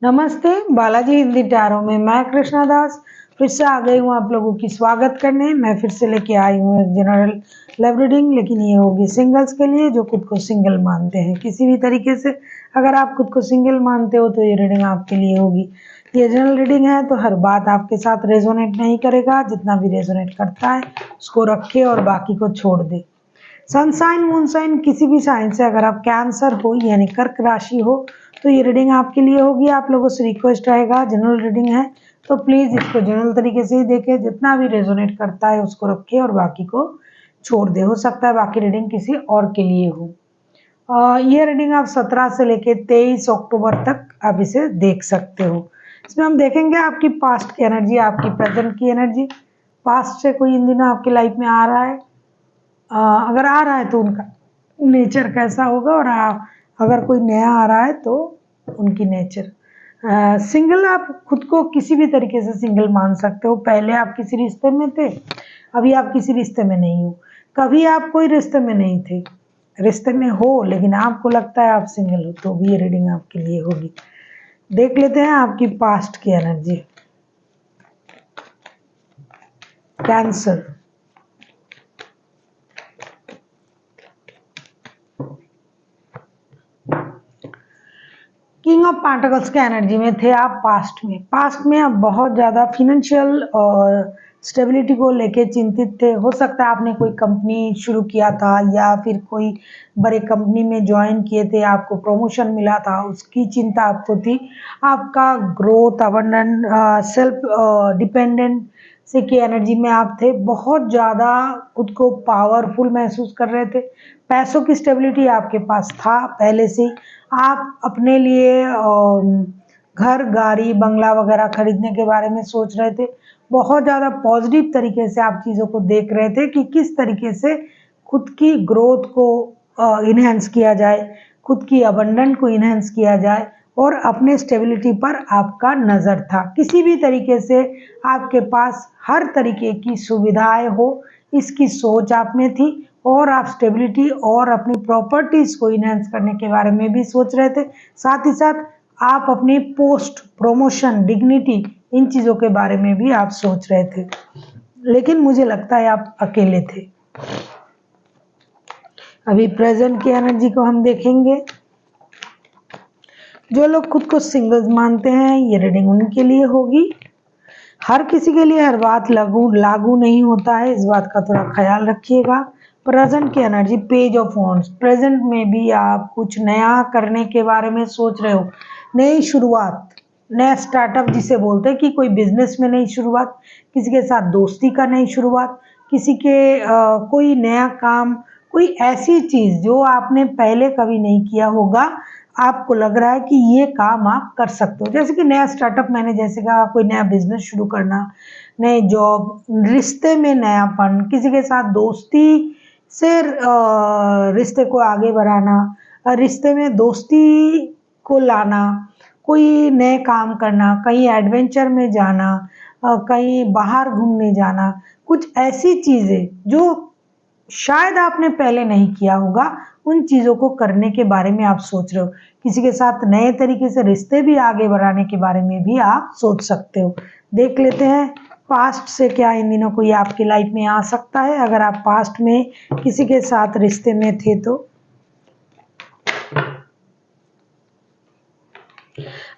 नमस्ते, बालाजी हिंदी टैरो में मैं कृष्णा दास फिर से आ गई हूँ आप लोगों की स्वागत करने। मैं फिर से लेके आई हूँ एक जनरल लव रीडिंग, लेकिन ये होगी सिंगल्स के लिए जो खुद को सिंगल मानते हैं। किसी भी तरीके से अगर आप खुद को सिंगल मानते हो तो ये रीडिंग आपके लिए होगी। ये जनरल रीडिंग है तो हर बात आपके साथ रेजोनेट नहीं करेगा, जितना भी रेजोनेट करता है उसको रखे और बाकी को छोड़ दे। सनसाइन मूनसाइन किसी भी साइन से अगर आप कैंसर हो यानी कर्क राशि हो तो ये रीडिंग आपके लिए होगी। आप लोगों से रिक्वेस्ट रहेगा, जनरल रीडिंग है तो प्लीज इसको जनरल तरीके से ही देखें, जितना भी रेजोनेट करता है उसको रखें और बाकी को छोड़ दे। हो सकता है बाकी रीडिंग किसी और के लिए हो। ये रीडिंग आप 17 से लेके 23 अक्टूबर तक आप इसे देख सकते हो। इसमें हम देखेंगे आपकी पास्ट की एनर्जी, आपकी प्रेजेंट की एनर्जी। पास्ट से कोई इन दिनों आपकी लाइफ में आ रहा है, अगर आ रहा है तो उनका नेचर कैसा होगा, और अगर कोई नया आ रहा है तो उनकी नेचर। सिंगल आप खुद को किसी भी तरीके से सिंगल मान सकते हो। पहले आप किसी रिश्ते में थे, अभी आप किसी रिश्ते में नहीं हो। कभी आप कोई रिश्ते में नहीं थे, रिश्ते में हो लेकिन आपको लगता है आप सिंगल हो, तो भी ये रीडिंग आपके लिए होगी। देख लेते हैं आपकी पास्ट की energy. Cancer, king of pentacles के एनर्जी में थे आप पास्ट में आप बहुत ज़्यादा फिनेंशियल और स्टेबिलिटी को लेके चिंतित थे। हो सकता है आपने कोई कंपनी शुरू किया था या फिर कोई बड़े कंपनी में ज्वाइन किए थे, आपको प्रमोशन मिला था, उसकी चिंता आपको थी। आपका ग्रोथ, अबंडेंट, सेल्फ डिपेंडेंट से की एनर्जी में आप थे। बहुत ज़्यादा खुद को पावरफुल महसूस कर रहे थे। पैसों की स्टेबिलिटी आपके पास था पहले से। आप अपने लिए घर, गाड़ी, बंगला वगैरह खरीदने के बारे में सोच रहे थे। बहुत ज़्यादा पॉजिटिव तरीके से आप चीज़ों को देख रहे थे कि किस तरीके से खुद की ग्रोथ को इन्हेंस किया जाए, खुद की अबंडेंट को इन्हेंस किया जाए, और अपने स्टेबिलिटी पर आपका नज़र था। किसी भी तरीके से आपके पास हर तरीके की सुविधाएं हो, इसकी सोच आप में थी। और आप स्टेबिलिटी और अपनी प्रॉपर्टीज को इनहेंस करने के बारे में भी सोच रहे थे। साथ ही साथ आप अपनी पोस्ट, प्रमोशन, डिग्निटी, इन चीज़ों के बारे में भी आप सोच रहे थे, लेकिन मुझे लगता है आप अकेले थे। अभी प्रेजेंट की एनर्जी को हम देखेंगे। जो लोग खुद को सिंगल्स मानते हैं ये रीडिंग उनके लिए होगी। हर किसी के लिए हर बात लागू नहीं होता है, इस बात का थोड़ा ख्याल रखिएगा। प्रेजेंट की energy, page of wands. Present में भी आप कुछ नया करने के बारे में सोच रहे हो। नई शुरुआत, नया स्टार्टअप जिसे बोलते हैं कि कोई बिजनेस में नई शुरुआत, किसी के साथ दोस्ती का नई शुरुआत, किसी के कोई नया काम, कोई ऐसी चीज़ जो आपने पहले कभी नहीं किया होगा, आपको लग रहा है कि ये काम आप कर सकते हो। जैसे कि नया स्टार्टअप, मैंने जैसे कहा, कोई नया बिजनेस शुरू करना, नए जॉब, रिश्ते में नयापन, किसी के साथ दोस्ती से रिश्ते को आगे बढ़ाना, रिश्ते में दोस्ती को लाना, कोई नए काम करना, कहीं एडवेंचर में जाना, कहीं बाहर घूमने जाना, कुछ ऐसी चीज़ें जो शायद आपने पहले नहीं किया होगा, उन चीज़ों को करने के बारे में आप सोच रहे हो। किसी के साथ नए तरीके से रिश्ते भी आगे बढ़ाने के बारे में भी आप सोच सकते हो। देख लेते हैं पास्ट से क्या इन दिनों कोई आपकी लाइफ में आ सकता है, अगर आप पास्ट में किसी के साथ रिश्ते में थे तो।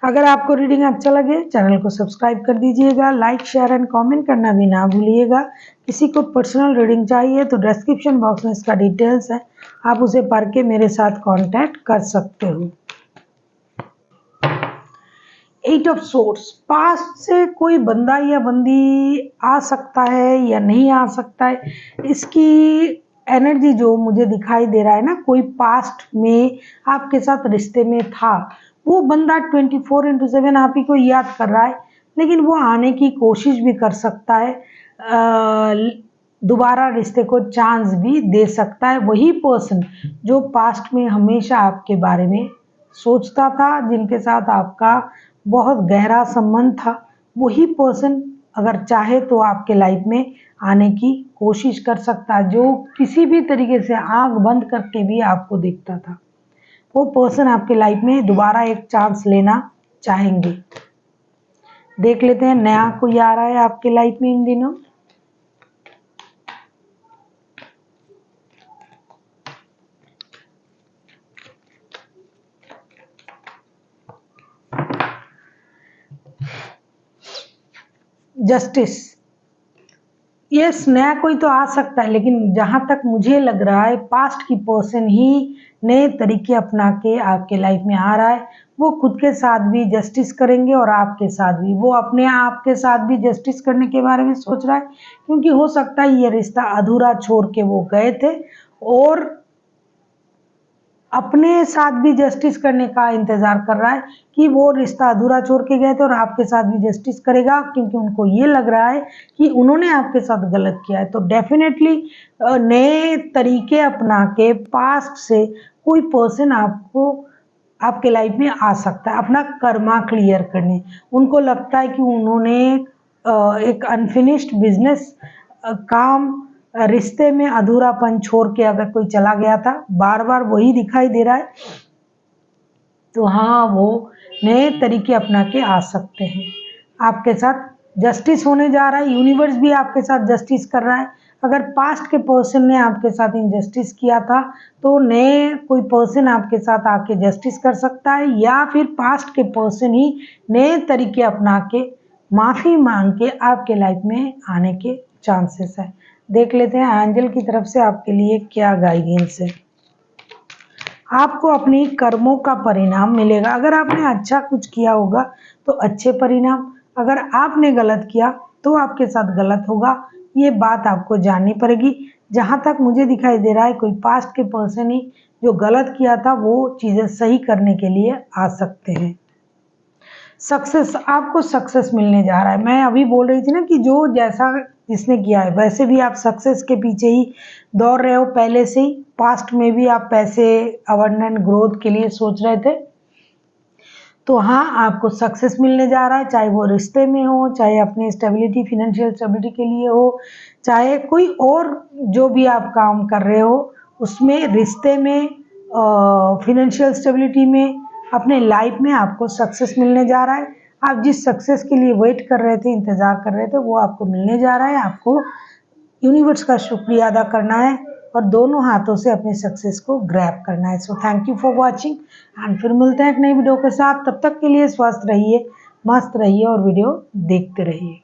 अगर आपको रीडिंग अच्छा लगे चैनल को सब्सक्राइब कर दीजिएगा, लाइक, शेयर एंड कमेंट करना भी ना भूलिएगा। किसी को पर्सनल रीडिंग चाहिए तो डिस्क्रिप्शन बॉक्स में इसका डिटेल्स है, आप उसे पढ़ के मेरे साथ कांटेक्ट कर सकते हो। 8 ऑफ सोर्ड्स, पास्ट से कोई बंदा या बंदी आ सकता है या नहीं आ सकता है, इसकी एनर्जी जो मुझे दिखाई दे रहा है ना, कोई पास्ट में आपके साथ रिश्ते में था, वो बंदा 24/7 आप ही को याद कर रहा है, लेकिन वो आने की कोशिश भी कर सकता है, दोबारा रिश्ते को चांस भी दे सकता है। वही पर्सन जो पास्ट में हमेशा आपके बारे में सोचता था, जिनके साथ आपका बहुत गहरा संबंध था, वही पर्सन अगर चाहे तो आपके लाइफ में आने की कोशिश कर सकता है। जो किसी भी तरीके से आंख बंद करके भी आपको देखता था, वो पर्सन आपके लाइफ में दोबारा एक चांस लेना चाहेंगे। देख लेते हैं नया कोई आ रहा है आपके लाइफ में इन दिनों। जस्टिस, यस नया कोई तो आ सकता है, लेकिन जहां तक मुझे लग रहा है पास्ट की पर्सन ही नए तरीके अपना के आपके लाइफ में आ रहा है। वो खुद के साथ भी जस्टिस करेंगे और आपके साथ भी, वो अपने आप के साथ भी जस्टिस करने के बारे में सोच रहा है, क्योंकि हो सकता है ये रिश्ता अधूरा छोड़ के वो गए थे और अपने साथ भी जस्टिस करने का इंतजार कर रहा है कि वो रिश्ता अधूरा छोड़ के गए थे और आपके साथ भी जस्टिस करेगा, क्योंकि उनको ये लग रहा है कि उन्होंने आपके साथ गलत किया है। तो डेफिनेटली नए तरीके अपना के पास्ट से कोई पर्सन आपको आपके लाइफ में आ सकता है अपना कर्मा क्लियर करने। उनको लगता है कि उन्होंने एक अनफिनिश्ड बिजनेस काम रिश्ते में अधूरापन छोड़ के अगर कोई चला गया था, बार बार वही दिखाई दे रहा है, तो हाँ वो नए तरीके अपना के आ सकते हैं। आपके साथ जस्टिस होने जा रहा है, यूनिवर्स भी आपके साथ जस्टिस कर रहा है। अगर पास्ट के पर्सन ने आपके साथ इनजस्टिस किया था तो नए कोई पर्सन आपके साथ आके जस्टिस कर सकता है, या फिर पास्ट के पर्सन ही नए तरीके अपना के माफ़ी मांग के आपके लाइफ में आने के चांसेस है। देख लेते हैं एंजल की तरफ से आपके लिए क्या गाइडेंस है। आपको अपनी कर्मों का परिणाम मिलेगा। अगर आपने अच्छा कुछ किया होगा तो अच्छे परिणाम, अगर आपने गलत किया तो आपके साथ गलत होगा। ये बात आपको जाननी पड़ेगी। जहाँ तक मुझे दिखाई दे रहा है कोई पास्ट के पर्सन ही जो गलत किया था वो चीज़ें सही करने के लिए आ सकते हैं। सक्सेस, आपको सक्सेस मिलने जा रहा है। मैं अभी बोल रही थी ना कि जो जैसा जिसने किया है वैसे भी आप सक्सेस के पीछे ही दौड़ रहे हो पहले से ही। पास्ट में भी आप पैसे अबंडेंट ग्रोथ के लिए सोच रहे थे, तो हाँ आपको सक्सेस मिलने जा रहा है, चाहे वो रिश्ते में हो, चाहे अपनी स्टेबिलिटी फिनेंशियल स्टेबिलिटी के लिए हो, चाहे कोई और जो भी आप काम कर रहे हो उसमें, रिश्ते में, फिनेंशियल स्टेबिलिटी में, अपने लाइफ में आपको सक्सेस मिलने जा रहा है। आप जिस सक्सेस के लिए वेट कर रहे थे, इंतज़ार कर रहे थे, वो आपको मिलने जा रहा है। आपको यूनिवर्स का शुक्रिया अदा करना है और दोनों हाथों से अपने सक्सेस को ग्रैब करना है। So thank you for watching and फिर मिलते हैं एक नई वीडियो के साथ। तब तक के लिए स्वस्थ रहिए, मस्त रहिए और वीडियो देखते रहिए।